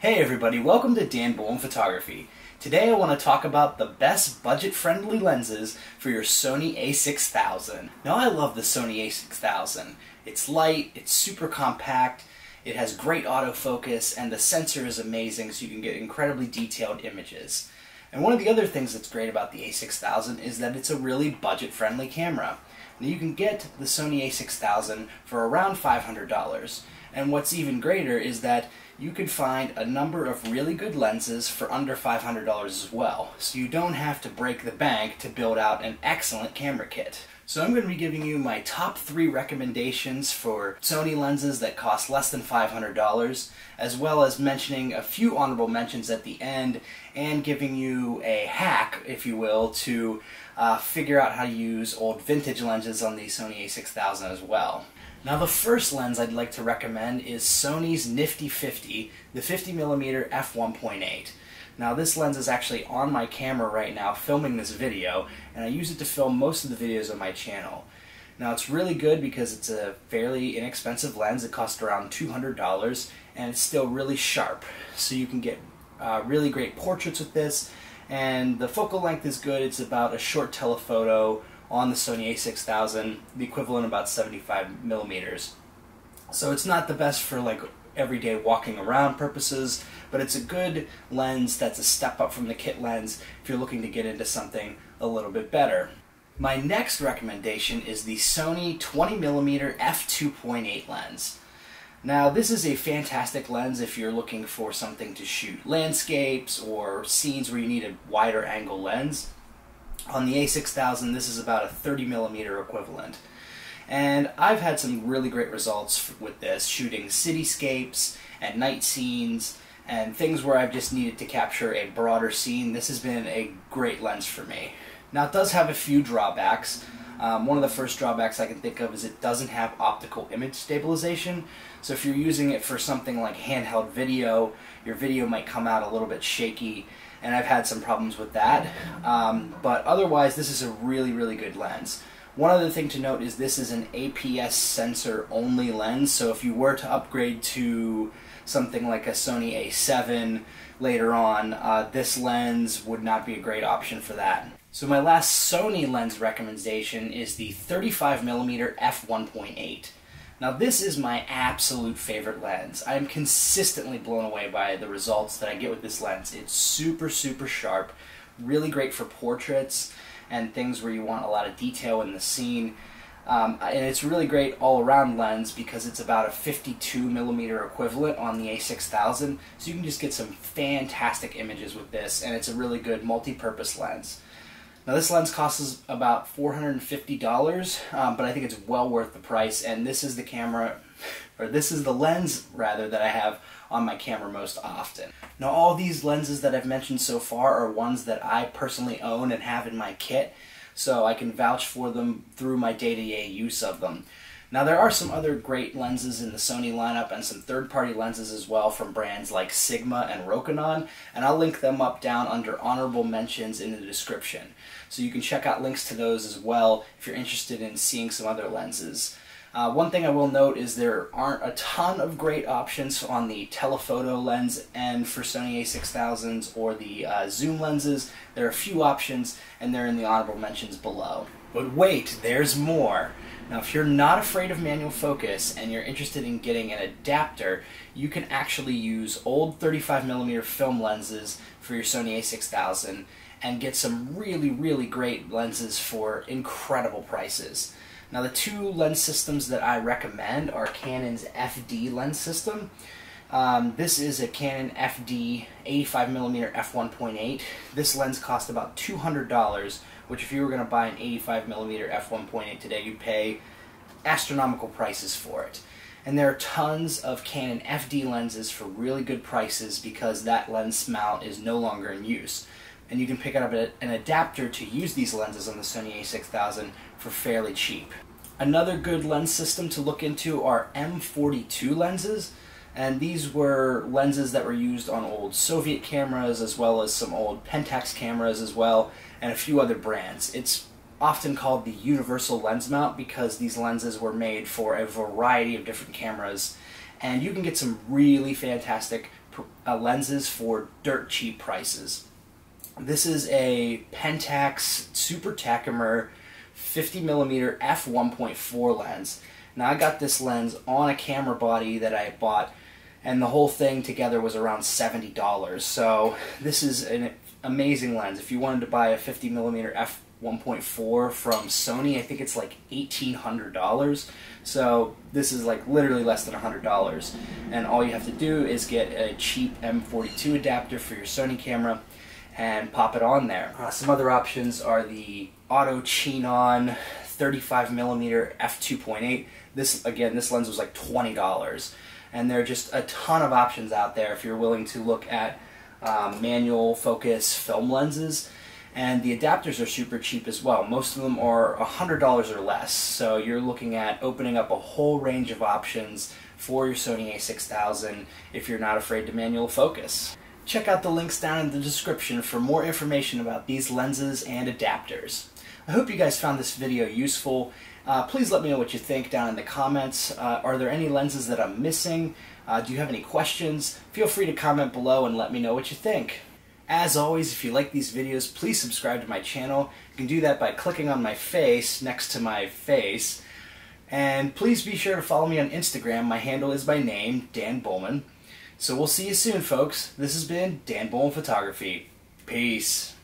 Hey everybody, welcome to Dan Bullman Photography. Today I want to talk about the best budget-friendly lenses for your Sony A6000. Now I love the Sony A6000. It's light, it's super compact, it has great autofocus, and the sensor is amazing so you can get incredibly detailed images. And one of the other things that's great about the A6000 is that it's a really budget-friendly camera. Now you can get the Sony A6000 for around $500. And what's even greater is that you could find a number of really good lenses for under $500 as well. So you don't have to break the bank to build out an excellent camera kit. So I'm going to be giving you my top 3 recommendations for Sony lenses that cost less than $500, as well as mentioning a few honorable mentions at the end and giving you a hack, if you will, to figure out how to use old vintage lenses on the Sony A6000 as well. Now the first lens I'd like to recommend is Sony's Nifty 50, the 50mm f1.8. Now this lens is actually on my camera right now filming this video, and I use it to film most of the videos on my channel. Now it's really good because it's a fairly inexpensive lens. It costs around $200 and it's still really sharp. So you can get really great portraits with this, and the focal length is good. It's about a short telephoto on the Sony A6000, the equivalent of about 75mm. So it's not the best for like everyday walking around purposes, but it's a good lens that's a step up from the kit lens if you're looking to get into something a little bit better. My next recommendation is the Sony 20mm f2.8 lens. Now this is a fantastic lens if you're looking for something to shoot landscapes or scenes where you need a wider angle lens. On the A6000, this is about a 30mm equivalent. And I've had some really great results with this, shooting cityscapes and night scenes and things where I've just needed to capture a broader scene. This has been a great lens for me. Now it does have a few drawbacks. One of the first drawbacks I can think of is it doesn't have optical image stabilization. So if you're using it for something like handheld video, your video might come out a little bit shaky, and I've had some problems with that. But otherwise, this is a really, really good lens. One other thing to note is this is an APS sensor only lens, so if you were to upgrade to something like a Sony A7 later on, this lens would not be a great option for that. So my last Sony lens recommendation is the 35mm f1.8. Now this is my absolute favorite lens. I am consistently blown away by the results that I get with this lens. It's super, super sharp, really great for portraits and things where you want a lot of detail in the scene. And it's really great all-around lens because it's about a 52mm equivalent on the A6000, so you can just get some fantastic images with this, and it's a really good multi-purpose lens. Now this lens costs about $450, but I think it's well worth the price, and this is the lens rather that I have on my camera most often. Now all these lenses that I've mentioned so far are ones that I personally own and have in my kit, so I can vouch for them through my day-to-day use of them. Now there are some other great lenses in the Sony lineup and some third-party lenses as well from brands like Sigma and Rokinon, and I'll link them up down under honorable mentions in the description. So you can check out links to those as well if you're interested in seeing some other lenses. One thing I will note is there aren't a ton of great options on the telephoto lens end for Sony A6000s or the zoom lenses. There are a few options, and they're in the honorable mentions below. But wait, there's more! Now if you're not afraid of manual focus and you're interested in getting an adapter, you can actually use old 35mm film lenses for your Sony A6000 and get some really, really great lenses for incredible prices. Now the 2 lens systems that I recommend are Canon's FD lens system. This is a Canon FD 85mm f1.8. This lens cost about $200, which if you were going to buy an 85mm f1.8 today, you'd pay astronomical prices for it. And there are tons of Canon FD lenses for really good prices because that lens mount is no longer in use. And you can pick up an adapter to use these lenses on the Sony A6000 for fairly cheap. Another good lens system to look into are M42 lenses, and these were lenses that were used on old Soviet cameras as well as some old Pentax cameras as well, and a few other brands. It's often called the universal lens mount because these lenses were made for a variety of different cameras, and you can get some really fantastic lenses for dirt cheap prices. This is a Pentax Super Tachomer 50mm f1.4 lens. Now I got this lens on a camera body that I bought, and the whole thing together was around $70. So this is an amazing lens. If you wanted to buy a 50mm f1.4 from Sony, I think it's like $1,800. So this is like literally less than $100. And all you have to do is get a cheap M42 adapter for your Sony camera and pop it on there. Some other options are the Auto Chinon 35mm f2.8. This lens was like $20. And there are just a ton of options out there if you're willing to look at manual focus film lenses. And the adapters are super cheap as well. Most of them are $100 or less. So you're looking at opening up a whole range of options for your Sony A6000 if you're not afraid to manual focus. Check out the links down in the description for more information about these lenses and adapters. I hope you guys found this video useful. Please let me know what you think down in the comments. Are there any lenses that I'm missing? Do you have any questions? Feel free to comment below and let me know what you think. As always, if you like these videos, please subscribe to my channel. You can do that by clicking on my face next to my face. And please be sure to follow me on Instagram. My handle is by name, Dan Bullman. So we'll see you soon, folks. This has been Dan Bullman Photography. Peace.